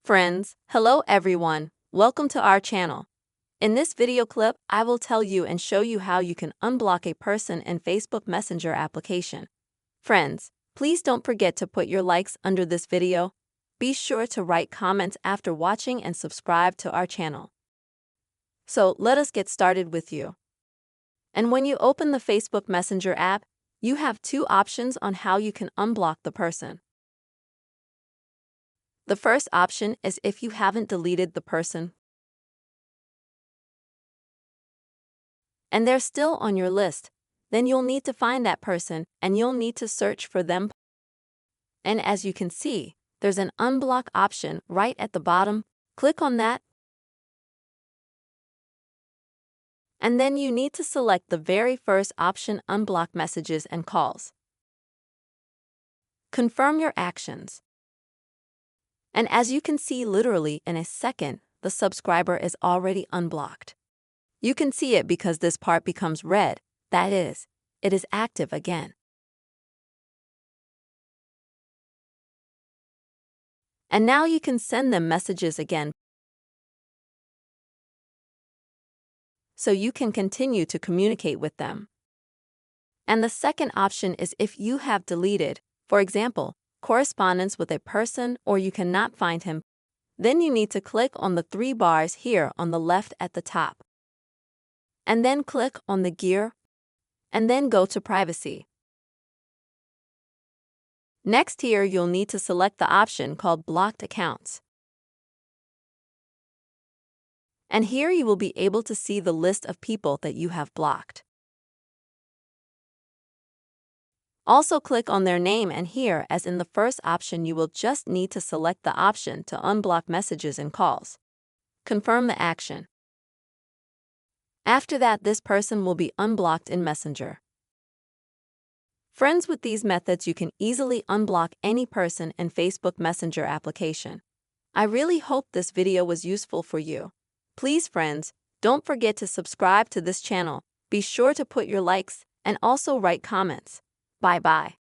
Friends, hello everyone, welcome to our channel. In this video clip, I will tell you and show you how you can unblock a person in Facebook Messenger application. Friends, please don't forget to put your likes under this video. Be sure to write comments after watching and subscribe to our channel. So let us get started with you. And when you open the Facebook Messenger app, you have two options on how you can unblock the person. The first option is if you haven't deleted the person and they're still on your list, then you'll need to find that person and you'll need to search for them. And as you can see, there's an unblock option right at the bottom. Click on that. And then you need to select the very first option, unblock messages and calls. Confirm your actions. And as you can see, literally in a second, the subscriber is already unblocked. You can see it because this part becomes red, that is, it is active again. And now you can send them messages again, so you can continue to communicate with them. And the second option is if you have deleted, for example, correspondence with a person or you cannot find him, then you need to click on the three bars here on the left at the top. And then click on the gear, and then go to privacy. Next here you'll need to select the option called blocked accounts. And here you will be able to see the list of people that you have blocked. Also click on their name, and here, as in the first option, you will just need to select the option to unblock messages and calls. Confirm the action. After that, this person will be unblocked in Messenger. Friends, with these methods you can easily unblock any person in Facebook Messenger application. I really hope this video was useful for you. Please friends, don't forget to subscribe to this channel. Be sure to put your likes and also write comments. Bye-bye.